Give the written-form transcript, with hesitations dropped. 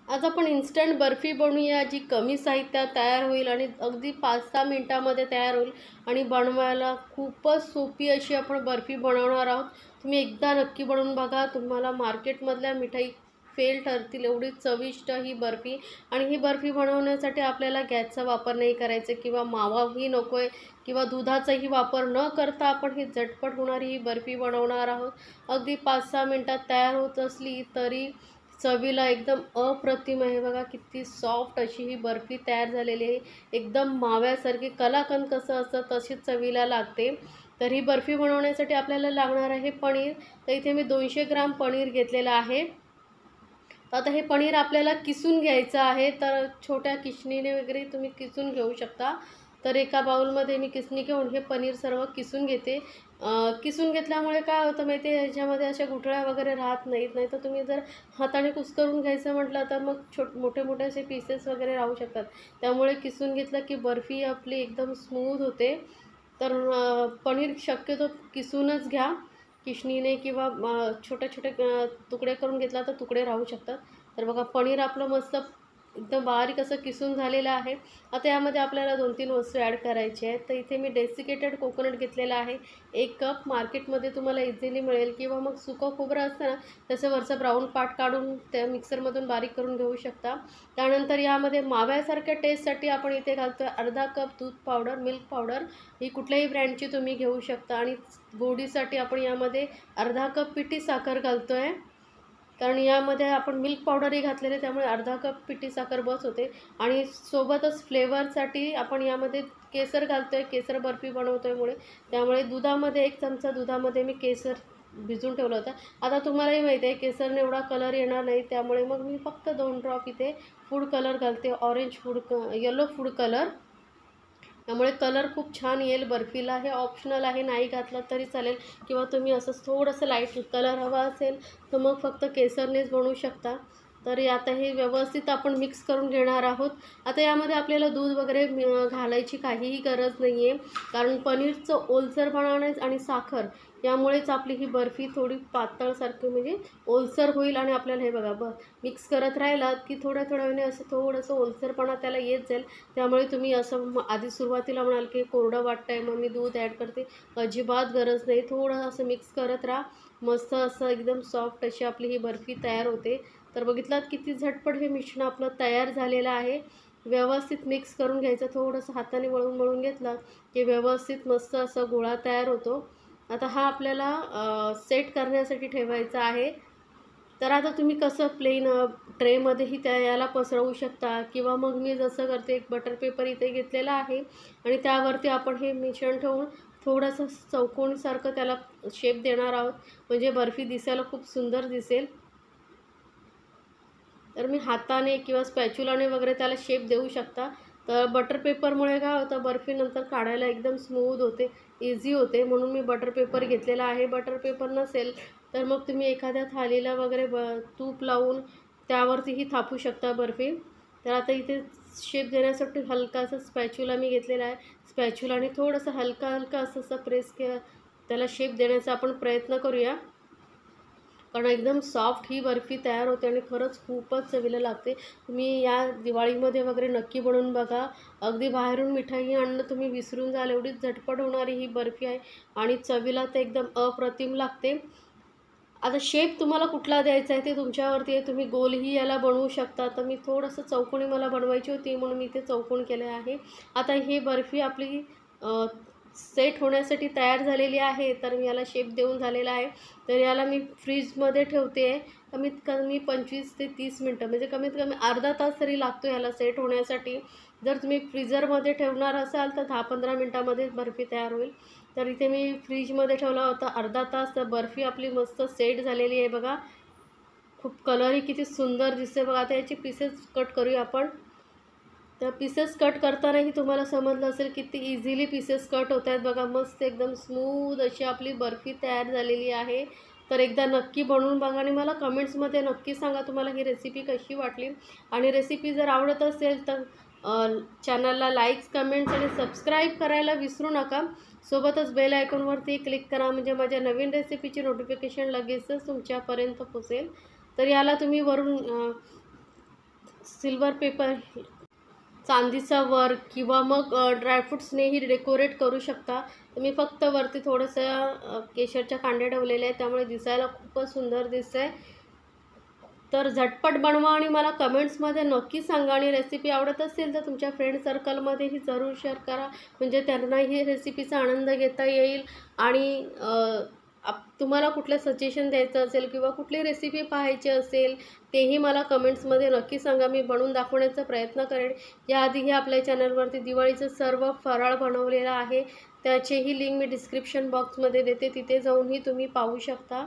आज आपण इन्स्टंट बर्फी बनवूया, जी कमी साहित्यात तयार होईल आणि अगदी 5-6 मिनिटांमध्ये तयार होईल आणि बनवायला खूपच सोपी अशी आपण बर्फी बनवणार आहोत। तुम्ही एकदा नक्की बनवून बघा, तुम्हाला मार्केटमधल्या मिठाई फेल ठरतील एवढी चविष्ट ही बर्फी। आणि ही बर्फी बनवण्यासाठी आपल्याला गॅसचा वापर नाही करायचा किंवा मावाही नको आहे किंवा दुधाचाही वापर न करता आपण ही झटपट होणारी ही बर्फी बनवणार आहोत। अगदी 5-6 मिनिटात तयार होत असली तरी चवीला एकदम अप्रतिम आहे। बघा किती सॉफ्ट अशी ही बर्फी तयार झालेली आहे, एकदम माव्यासारखी, कलाकंद कसं असतं तशीच चवीला लागते। तर ही बर्फी बनवण्यासाठी आपल्याला लागणार आहे पनीर। तर इथे मी 200 ग्राम पनीर घेतलेलं आहे। तर आता हे पनीर आपल्याला किसून घ्यायचं आहे, तर छोट्या किसणीने वगैरे तुम्ही किसून घेऊ शकता। तर एका बाउलमध्ये मी किसणी घेऊन हे पनीर सर्व किसून घेते। किसून घेतल्यामुळे काय होतं माहिती आहे, ह्याच्यामध्ये अशा गुठळ्या वगैरे राहत नाहीत। नाही तर तुम्ही जर हाताने कुस्करून घ्यायचं म्हटलं तर मग मोठे मोठे असे पीसेस वगैरे राहू शकतात। त्यामुळे किसून घेतलं की बर्फी आपली एकदम स्मूथ होते। तर पनीर शक्यतो किसूनच घ्या किसणीने किंवा छोटे छोटे तुकडे करून घेतला तर तुकडे राहू शकतात। तर बघा पनीर आपलं मस्त एकदम बारीक असं किसून झालेलं आहे। आता यामध्ये आपल्याला 2-3 वस्तू ॲड करायच्या आहेत। तर इथे मी डेसिकेटेड कोकोनट घेतलेला आहे 1 कप। मार्केटमध्ये तुम्हाला इझिली मिळेल किंवा मग सुकं खोबरं असतं ना, त्याचं वरचं ब्राऊन पार्ट काढून त्या मिक्सरमधून बारीक करून घेऊ शकता। त्यानंतर यामध्ये माव्यासारख्या टेस्टसाठी आपण इथे घालतो आहे अर्धा कप दूध पावडर, मिल्क पावडर। ही कुठल्याही ब्रँडची तुम्ही घेऊ शकता। आणि गोडीसाठी आपण यामध्ये अर्धा कप पिठी साखर घालतो आहे, कारण यामध्ये आपण मिल्क पावडरही घातलेले, त्यामुळे अर्धा कप पिठी साखर बस होते। आणि सोबतच फ्लेवरसाठी आपण यामध्ये केसर घालतो आहे, केसर बर्फी बनवतो आहे मुळे, त्यामुळे दुधामध्ये 1 चमचा दुधामध्ये मी केसर भिजवून ठेवलं होतं। आता तुम्हालाही माहिती आहे केसरने एवढा कलर येणार नाही, त्यामुळे मग मी फक्त 2 ड्रॉप इथे फूड कलर घालते, ऑरेंज येलो फूड कलर। त्यामुळे कलर खूप छान येईल बर्फीला। हे ऑप्शनल आहे, नाही घातलं तरी चालेल किंवा तुम्ही असं थोडंसं लाईट कलर हवा असेल तर मग फक्त केसरनेच बनवू शकता। तर आता हे व्यवस्थित आपण मिक्स करून घेणार आहोत। आता यामध्ये आपल्याला दूध वगैरे घालायची काहीही गरज नाही आहे, कारण पनीरचं ओलसरपणा आणि साखर यामुळेच आपली ही बर्फी थोडी पातळसारखी म्हणजे ओलसर होईल। आणि आपल्याला हे बघा मिक्स करत राहिलात की थोड्या थोड्या वेळाने असं थोडंसं ओलसरपणा त्याला येत जाईल। त्यामुळे तुम्ही असं आधी सुरुवातीला म्हणाल की कोरडं वाटतं आहे मग मी दूध ॲड करते, अजिबात गरज नाही। थोडं असं मिक्स करत राहा, मस्त असं एकदम सॉफ्ट अशी आपली ही बर्फी तयार होते। तर बघितलात किती झटपट हे मिश्रण आपलं तयार झालेलं आहे। व्यवस्थित मिक्स करून घ्यायचं, थोडंसं हाताने वळून घेतलं की व्यवस्थित मस्त असं गोळा तयार होतो। आता हा आपल्याला सेट करण्यासाठी ठेवायचा आहे। तर आता तुम्ही कसं प्लेन ट्रेमध्येही याला पसरवू शकता किंवा मग मी जसं करते, एक बटर पेपर इथे घेतलेला आहे आणि त्यावरती आपण हे मिश्रण ठेवून थोडंसं चौकोनीसारखं त्याला शेप देणार आहोत, म्हणजे बर्फी दिसायला खूप सुंदर दिसेल। तर मी हाताने किंवा स्पॅच्युलाने वगैरे त्याला शेप देऊ शकता। तर बटर पेपरमुळे काय होतं, बर्फी नंतर काढायला एकदम स्मूथ होते, इझी होते, म्हणून मी बटर पेपर घेतलेला आहे। बटर पेपर नसेल तर मग तुम्ही एखाद्या थालीला वगैरे तूप लावून त्यावरतीही थापू शकता बर्फी। तर आता इथे शेप देण्यासाठी हलकासा स्पॅच्युला मी घेतलेला आहे। स्पॅच्युलाने थोडंसं हलका असं प्रेस त्याला शेप देण्याचा आपण प्रयत्न करूया, कारण एकदम सॉफ्ट ही बर्फी तयार होते आणि खरंच खूपच चवीला लागते। तुम्ही या दिवाळीमध्ये वगैरे नक्की बनवून बघा। अगदी बाहेरून मिठाई आणणं तुम्ही विसरून जाल, एवढी झटपट होणारी ही बर्फी आहे आणि चवीला तर एकदम अप्रतिम लागते। आता शेप तुम्हाला कुठला द्यायचा आहे ते तुमच्यावरती आहे, तुम्ही गोलही याला बनवू शकता। तर मी थोडंसं चौकोनी मला बनवायची होती म्हणून मी इथे चौकोन केले आहे। आता ही बर्फी आपली सेट होण्यासाठी तयार झालेली आहे, तर मी याला शेप देऊन झालेला आहे। तर याला मी फ्रीजमध्ये ठेवते आहे कमीत कमी 25 ते 30 मिनटं, म्हणजे कमीत कमी अर्धा तास तरी लागतो याला सेट होण्यासाठी। जर तुम्ही फ्रीझरमध्ये ठेवणार असाल तर 10-15 मिनटामध्ये बर्फी तयार होईल। तर इथे मी फ्रीजमध्ये ठेवला होता अर्धा तास, तर बर्फी आपली मस्त सेट झालेली आहे बघा। खूप कलरही किती सुंदर दिसते बघा। आता याचे पीसेस कट करूया आपण। तर पीसेस कट करतानाही तुम्हाला समजलं असेल किती इझिली पीसेस कट होत आहेत बघा। मस्त एकदम स्मूथ अशी आपली बर्फी तयार झालेली आहे। तर एकदा नक्की बनवून बघा आणि मला कमेंट्समध्ये नक्की सांगा तुम्हाला ही रेसिपी कशी वाटली। आणि रेसिपी जर आवडत असेल तर चॅनलला लाईक्स, कमेंट्स आणि सबस्क्राईब करायला विसरू नका। सोबतच बेल आयकॉनवरती क्लिक करा, म्हणजे माझ्या नवीन रेसिपीची नोटिफिकेशन लगेचच तुमच्यापर्यंत पोहोचेल। तर याला तुम्ही वरून सिल्वर पेपर, चांदीचा वर्क किंवा मग ड्रायफ्रूट्सनेही डेकोरेट करू शकता. तर मी फक्त वरती थोडंसं केशरच्या कांड्या ठेवलेल्या आहेत, त्यामुळे दिसायला खूपच सुंदर दिसतं आहे. तर झटपट बनवा आणि मला कमेंट्समध्ये नक्की सांगा. आणि रेसिपी आवडत असेल तर तुमच्या फ्रेंड सर्कलमध्येही जरूर शेअर करा, म्हणजे त्यांनाही रेसिपीचा आनंद घेता येईल. आणि तुम्हाला कुठलं सजेशन द्यायचं असेल किंवा कुठली रेसिपी पाहायची असेल तेही मला कमेंट्समध्ये नक्की सांगा. मी बनवून दाखवण्याचा प्रयत्न करेन. याआधीही आपल्या चॅनलवरती दिवाळीचं सर्व फराळ बनवलेलं आहे, त्याचेही लिंक मी डिस्क्रिप्शन बॉक्समध्ये देते, तिथे जाऊनही तुम्ही पाहू शकता.